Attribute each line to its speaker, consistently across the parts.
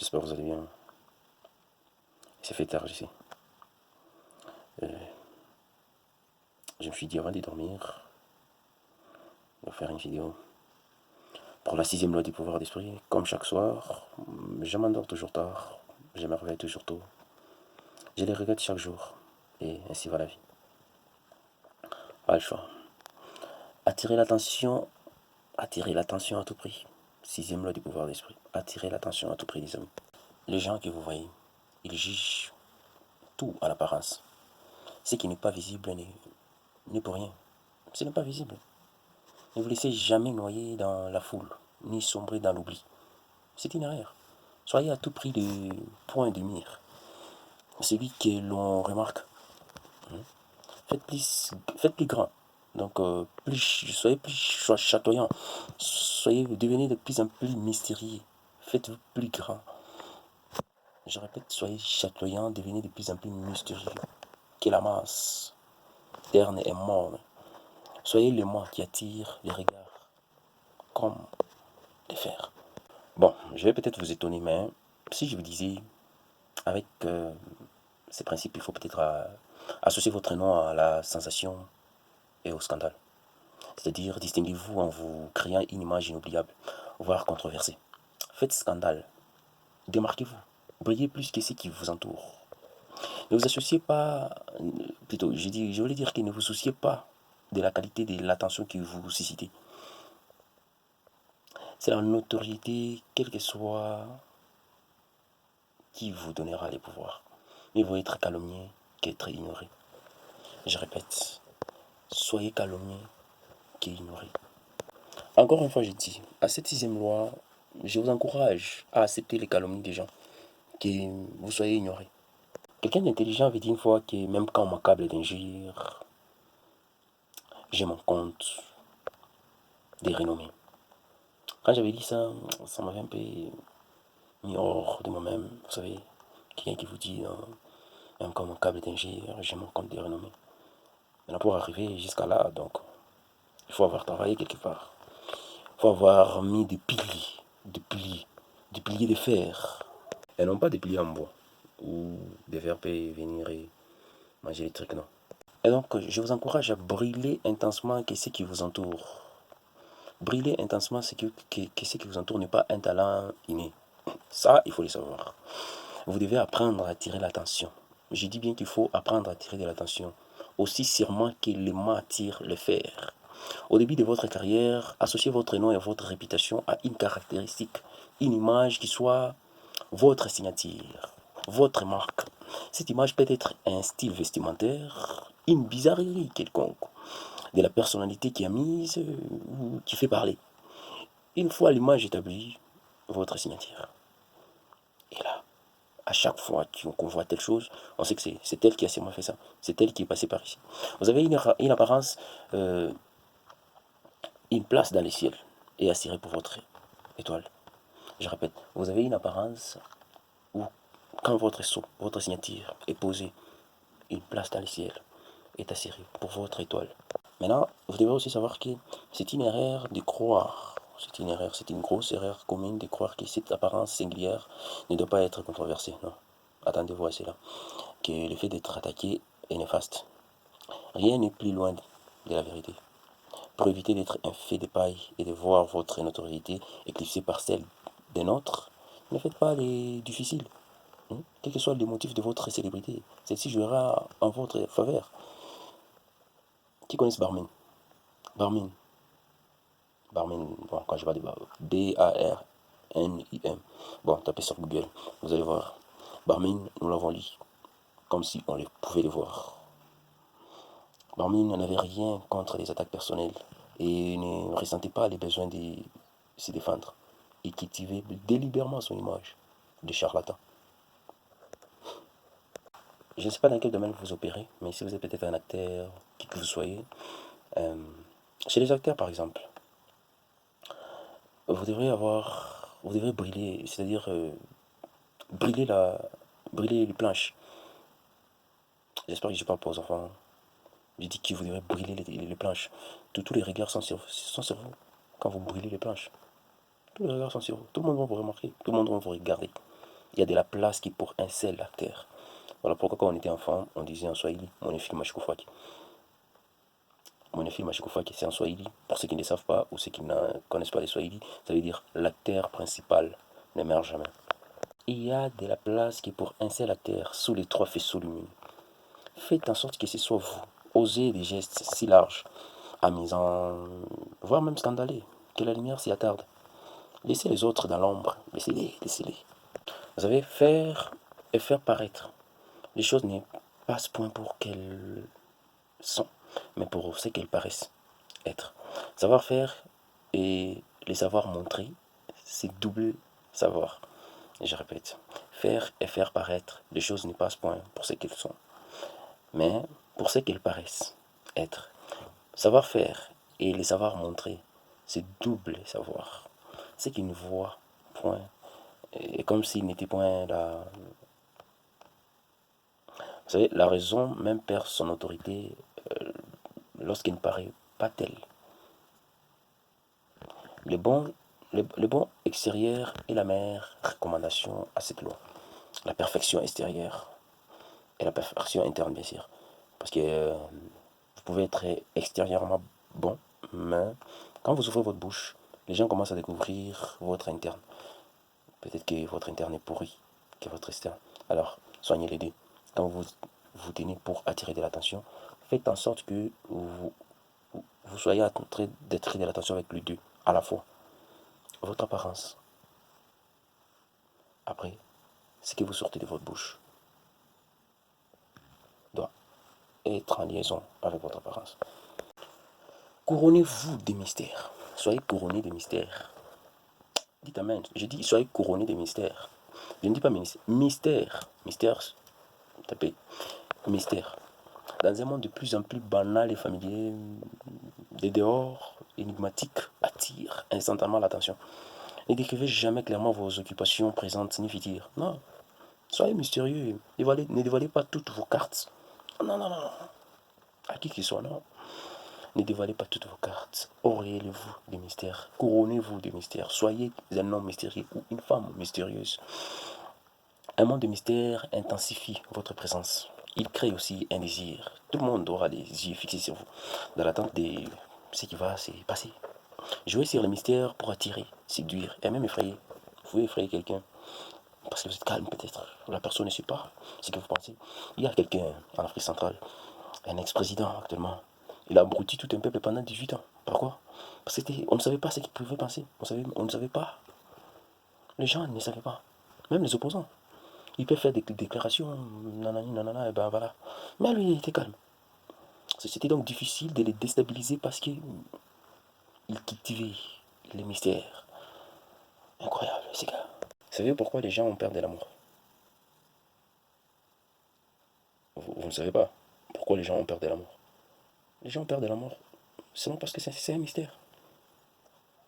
Speaker 1: J'espère que vous allez bien. C'est fait tard ici. Euh, je me suis dit avant de dormir, de faire une vidéo pour la sixième loi du pouvoir d'esprit. Comme chaque soir, je m'endors toujours tard, je me réveille toujours tôt. Je les regrette chaque jour. Et ainsi va la vie. Pas le choix. Attirer l'attention à tout prix. Sixième loi du pouvoir d'esprit. Attirer l'attention à tout prix, les amis. Les gens que vous voyez, ils jugent tout à l'apparence. Ce qui n'est pas visible n'est pour rien. Ce n'est pas visible. Ne vous laissez jamais noyer dans la foule, ni sombrer dans l'oubli. C'est une erreur. Soyez à tout prix le point de mire. Celui que l'on remarque. Faites plus grand. Donc, soyez plus chatoyant. Devenez de plus en plus mystérieux. Faites-vous plus grand. Je répète, soyez chatoyant, devenez de plus en plus mystérieux. Que la masse terne et morne. Soyez le moi qui attire les regards, comme les fers. Bon, je vais peut-être vous étonner, mais si je vous disais, avec ces principes, il faut peut-être associer votre nom à la sensation et au scandale. C'est-à-dire, distinguez-vous en vous créant une image inoubliable, voire controversée. Faites scandale, démarquez-vous, brillez plus que ce qui vous entoure. Ne vous associez pas, plutôt, je voulais dire que ne vous souciez pas de la qualité de l'attention que vous suscitez. C'est la notoriété, quel que soit, qui vous donnera les pouvoirs. Mieux vaut être calomnié qu'être ignoré. Je répète, soyez calomnié qu'ignoré. Encore une fois, je dis, à cette sixième loi, je vous encourage à accepter les calomnies des gens, que vous soyez ignoré. Quelqu'un d'intelligent avait dit une fois que même quand on m'accable d'injures, j'ai mon compte des renommées. Quand j'avais dit ça, ça m'avait un peu mis hors de moi-même. Vous savez, quelqu'un qui vous dit, même quand on m'accable d'injures, j'ai mon compte des renommées. Maintenant, pour arriver jusqu'à là, donc, il faut avoir travaillé quelque part. Il faut avoir mis des piliers de fer. Et non pas des piliers en bois, où des vers peuvent venir et manger les trucs, non. Et donc, je vous encourage à brûler intensement ce qui vous entoure. Brûler intensement ce qui vous entoure n'est pas un talent inné. Ça, il faut le savoir. Vous devez apprendre à attirer l'attention. Je dis bien qu'il faut apprendre à attirer de l'attention. Aussi sûrement que l'aimant attire le fer. Au début de votre carrière, associez votre nom et votre réputation à une caractéristique, une image qui soit votre signature, votre marque. Cette image peut être un style vestimentaire, une bizarrerie quelconque, de la personnalité qui a mise ou qui fait parler. Une fois l'image établie, votre signature. Et là, à chaque fois qu'on voit telle chose, on sait que c'est elle qui a sûrement fait ça. C'est elle qui est passée par ici. Vous avez une apparence, une place dans les ciels et assurée pour votre étoile. Je répète, vous avez une apparence où, quand votre signature est posée, une place dans le ciel est assurée pour votre étoile. Maintenant, vous devez aussi savoir que c'est une erreur de croire, c'est une grosse erreur commune de croire que cette apparence singulière ne doit pas être controversée. Non, attendez-vous à cela. Que le fait d'être attaqué est néfaste. Rien n'est plus loin de la vérité. Pour éviter d'être un fait de paille et de voir votre notoriété éclipsée par celle d'un autre, ne faites pas les difficiles. Quel que soit le motif de votre célébrité, celle-ci jouera en votre faveur. Qui connaissent Barmin? Barmin. Barmin, bon, quand je vais dire B-A-R-N-I-M. Bon, tapez sur Google, vous allez voir. Barmin, nous l'avons lu, comme si on pouvait le voir. Barmin n'avait rien contre les attaques personnelles et ne ressentait pas les besoins de se défendre. Il cultivait délibérément son image de charlatan. Je ne sais pas dans quel domaine vous opérez, mais si vous êtes peut-être un acteur, qui que vous soyez, chez les acteurs par exemple, vous devrez briller, c'est-à-dire briller les planches. J'espère que je parle pour aux enfants. Je dis que vous devrez brûler les planches. Tous les regards sont sur vous quand vous brûlez les planches. Tous les regards sont sur vous. Tout le monde va vous remarquer. Tout le monde va vous regarder. Il y a de la place qui pour un seul acteur. Voilà pourquoi quand on était enfant, on disait en Swahili, Monefil Mashikufaki. Monefil Mashikufaki, c'est en Swahili. Pour ceux qui ne savent pas ou ceux qui ne connaissent pas les Swahili, ça veut dire l'acteur principal ne meurt jamais. Il y a de la place qui pour un seul acteur sous les trois faisceaux lumineux. Faites en sorte que ce soit vous. Osez des gestes si larges, amusants, voire même scandaleux, que la lumière s'y attarde. Laissez les autres dans l'ombre. Laissez-les, laissez-les. Vous savez, faire et faire paraître. Les choses n'est pas ce point pour qu'elles sont, mais pour ce qu'elles paraissent être. Savoir faire et les savoir montrer, c'est double savoir. Et je répète, faire et faire paraître, les choses n'est pas ce point pour ce qu'elles sont, mais pour ce qu'elles paraissent être. Savoir faire et les savoir montrer, c'est double savoir. Ce qui ne voit point, et comme s'il n'était point là. Vous savez, la raison même perd son autorité lorsqu'il ne paraît pas tel. Le bon, le bon extérieur est la meilleure recommandation à cette loi. La perfection extérieure et la perfection interne, bien sûr. Parce que vous pouvez être extérieurement bon, mais quand vous ouvrez votre bouche, les gens commencent à découvrir votre interne. Peut-être que votre interne est pourri que votre externe. Alors, soignez les deux. Quand vous vous tenez pour attirer de l'attention, faites en sorte que vous soyez en train d'attirer de l'attention avec les deux à la fois. Votre apparence. Après, ce que vous sortez de votre bouche doit être en liaison avec votre apparence. Couronnez-vous des mystères. Soyez couronnés des mystères. Dites Amen. Je dis soyez couronnés des mystères. Je ne dis pas mystère. Mystère. Mystère. Tapez. Mystère. Dans un monde de plus en plus banal et familier, des dehors énigmatiques attirent instantanément l'attention. Ne décrivez jamais clairement vos occupations présentes ni futures. Non. Soyez mystérieux. Ne dévoilez pas toutes vos cartes. Non, non, non, non. À qui qu'il soit, non. Ne dévoilez pas toutes vos cartes. Auréolez-vous des mystères. Couronnez-vous des mystères. Soyez un homme mystérieux ou une femme mystérieuse. Un monde de mystère intensifie votre présence. Il crée aussi un désir. Tout le monde aura des yeux fixés sur vous, dans l'attente de ce qui va se passer. Jouez sur le mystère pour attirer, séduire et même effrayer. Vous pouvez effrayer quelqu'un parce que vous êtes calme peut-être. La personne ne sait pas ce que vous pensez. Il y a quelqu'un en Afrique centrale, un ex-président actuellement. Il a abruti tout un peuple pendant 18 ans. Pourquoi? Parce qu'on ne savait pas ce qu'il pouvait penser. On ne savait pas. Les gens ne savaient pas. Même les opposants. Il peut faire des déclarations, nanani, nanana, et ben voilà. Mais lui, il était calme. C'était donc difficile de les déstabiliser parce qu'il cultivait les mystères. Incroyable, ces gars. Vous savez pourquoi les gens ont peur de l'amour? Vous ne savez pas pourquoi les gens ont peur de l'amour. Les gens ont peur de l'amour seulement parce que c'est un mystère.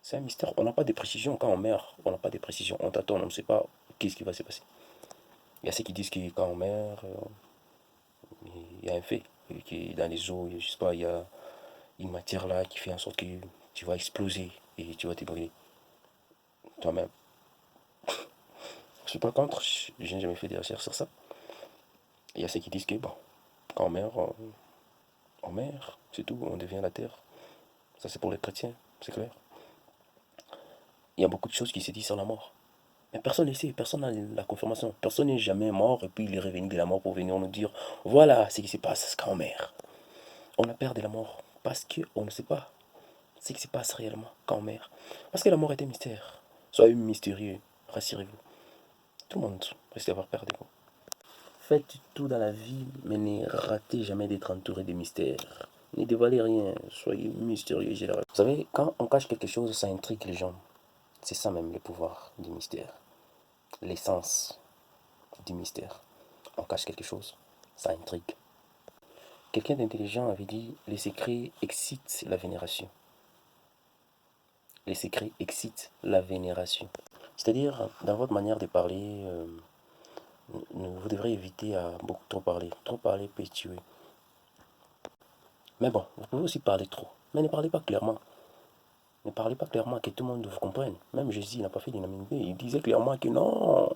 Speaker 1: C'est un mystère. On n'a pas de précision quand on meurt. On n'a pas de précision. On t'attend, on ne sait pas qu'est-ce qui va se passer. Il y a ceux qui disent que quand on meurt, il y a un fait. Que dans les eaux, je sais pas, il y a une matière là qui fait en sorte que tu vas exploser et tu vas te brûler toi-même. Je suis pas contre, je n'ai jamais fait des recherches sur ça. Il y a ceux qui disent que bon, quand on meurt, c'est tout, on devient la terre. Ça c'est pour les chrétiens, c'est clair. Il y a beaucoup de choses qui se disent sur la mort. Mais personne ne sait, personne n'a la confirmation. Personne n'est jamais mort et puis il est revenu de la mort pour venir nous dire voilà ce qui se passe quand on meurt. On a peur de la mort parce qu'on ne sait pas ce qui se passe réellement quand on meurt. Parce que la mort est un mystère. Soyez mystérieux, rassurez-vous. Tout le monde risque d'avoir peur de vous. Faites tout dans la vie, mais ne ratez jamais d'être entouré de mystères. Ne dévoilez rien, soyez mystérieux. Vous savez, quand on cache quelque chose, ça intrigue les gens. C'est ça même le pouvoir du mystère. L'essence du mystère. On cache quelque chose, ça intrigue. Quelqu'un d'intelligent avait dit, les secrets excitent la vénération. Les secrets excitent la vénération. C'est-à-dire, dans votre manière de parler, vous devrez éviter à beaucoup trop parler. Trop parler peut tuer. Mais bon, vous pouvez aussi parler trop. Mais ne parlez pas clairement. Ne parlez pas clairement, que tout le monde vous comprenne. Même Jésus n'a pas fait l'unanimité. Il disait clairement que non,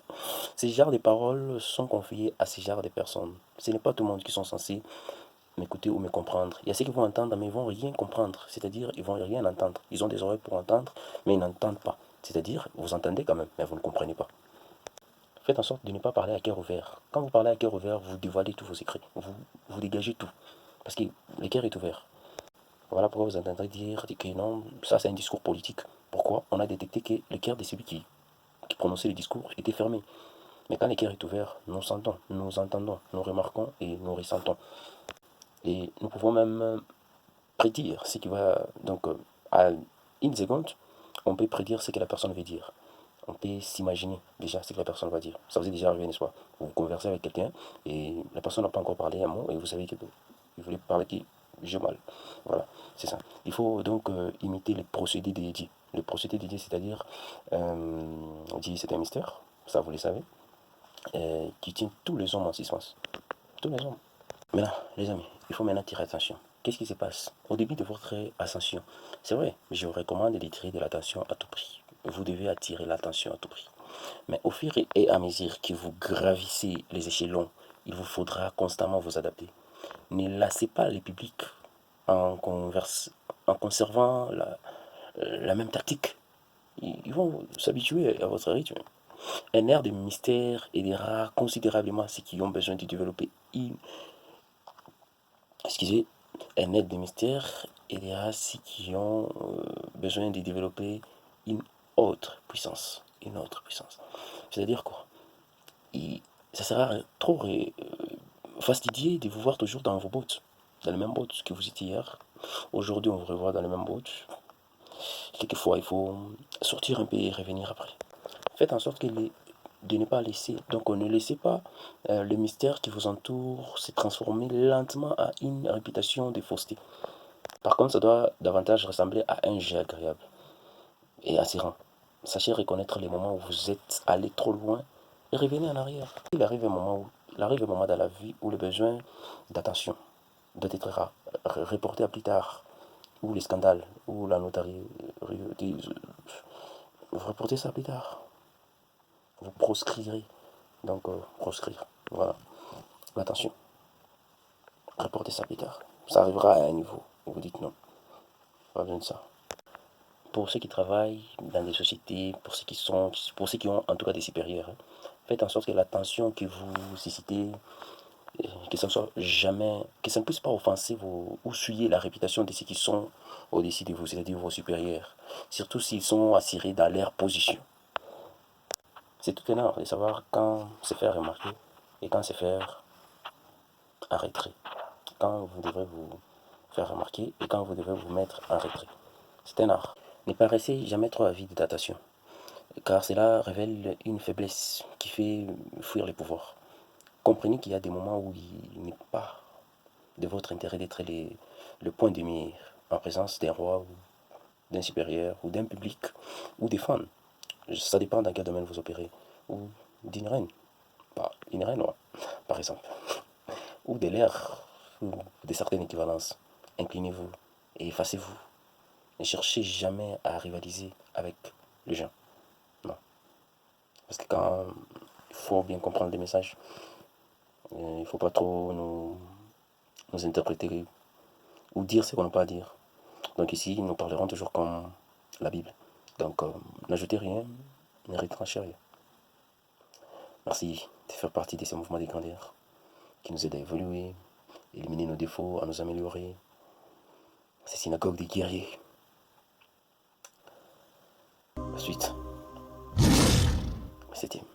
Speaker 1: ces genres de paroles sont confiées à ces genres de personnes. Ce n'est pas tout le monde qui sont censés m'écouter ou me comprendre. Il y a ceux qui vont entendre, mais ils vont rien comprendre. C'est-à-dire, ils vont rien entendre. Ils ont des oreilles pour entendre, mais ils n'entendent pas. C'est-à-dire, vous entendez quand même, mais vous ne comprenez pas. Faites en sorte de ne pas parler à cœur ouvert. Quand vous parlez à cœur ouvert, vous dévoilez tous vos secrets. Vous dégagez tout. Parce que le cœur est ouvert. Voilà pourquoi vous entendrez dire que non, ça c'est un discours politique. Pourquoi? On a détecté que le cœur de celui qui prononçait le discours était fermé. Mais quand le cœur est ouvert, nous sentons, nous entendons, nous remarquons et nous ressentons. Et nous pouvons même prédire ce qui va. Donc, à une seconde, on peut prédire ce que la personne veut dire. On peut s'imaginer déjà ce que la personne va dire. Ça vous est déjà arrivé, n'est-ce pas? Vous conversez avec quelqu'un et la personne n'a pas encore parlé un mot et vous savez qu'il voulait parler qui j'ai mal. Voilà, c'est ça. Il faut donc imiter les procédés dédiés. Le procédé dédié, c'est-à-dire, Dieu c'est un mystère, ça vous le savez, qui tient tous les hommes en suspens. Tous les hommes. Maintenant, les amis, il faut maintenant tirer attention. Qu'est-ce qui se passe au début de votre ascension? C'est vrai, je vous recommande d'attirer de l'attention à tout prix. Vous devez attirer l'attention à tout prix. Mais au fur et à mesure que vous gravissez les échelons, il vous faudra constamment vous adapter. Ne lassez pas le public en conservant la même tactique. Ils vont s'habituer à votre rythme. Un air de mystère aidera considérablement ceux qui ont besoin de développer excusez, un aide de mystère aidera ceux qui ont besoin de développer une autre puissance. Une autre puissance. C'est-à-dire quoi? Ça sera trop fastidié de vous voir toujours dans vos bottes, dans le même bottes que vous étiez hier. Aujourd'hui, on vous revoit dans le même bottes. Quelquefois, il faut sortir un peu et revenir après. Faites en sorte de ne pas laisser, donc ne laissez pas le mystère qui vous entoure se transformer lentement à une réputation de fausseté. Par contre, ça doit davantage ressembler à un jet agréable et attirant. Sachez reconnaître les moments où vous êtes allé trop loin et revenez en arrière. Il arrive un moment dans la vie où le besoin d'attention doit être reporté à plus tard, ou les scandales, ou la notoriété. Vous reportez ça plus tard. Vous proscrirez. Donc, proscrire. Voilà. Attention. Reportez ça plus tard. Ça arrivera à un niveau où vous dites non. Pas besoin de ça. Pour ceux qui travaillent dans des sociétés, pour ceux qui ont en tout cas des supérieurs, faites en sorte que l'attention que vous suscitez, que ça ne puisse pas offenser ou souiller la réputation de ceux qui sont au-dessus de vous, c'est-à-dire vos supérieurs. Surtout s'ils sont assurés dans leur position. C'est tout un art de savoir quand se faire remarquer et quand se faire arrêter. Quand vous devrez vous faire remarquer et quand vous devrez vous mettre en retrait. C'est un art. Ne paraissez jamais trop avide d'attention, car cela révèle une faiblesse qui fait fuir les pouvoirs. Comprenez qu'il y a des moments où il n'est pas de votre intérêt d'être le point de mire en présence d'un roi ou d'un supérieur ou d'un public ou des fans. Ça dépend dans quel domaine vous opérez. Ou d'une reine. Une reine, ouais, par exemple. Ou de l'air, ou de certaines équivalences. Inclinez-vous et effacez-vous. Ne cherchez jamais à rivaliser avec les gens. Non. Parce que quand il faut bien comprendre les messages, il ne faut pas trop nous interpréter ou dire ce qu'on n'a pas à dire. Donc ici, nous parlerons toujours comme la Bible. Donc, n'ajoutez rien, ne retranchez rien. Merci de faire partie de ces mouvements de grandeur qui nous aident à évoluer, éliminer nos défauts, à nous améliorer. Ces synagogues des guerriers. La suite. Septième.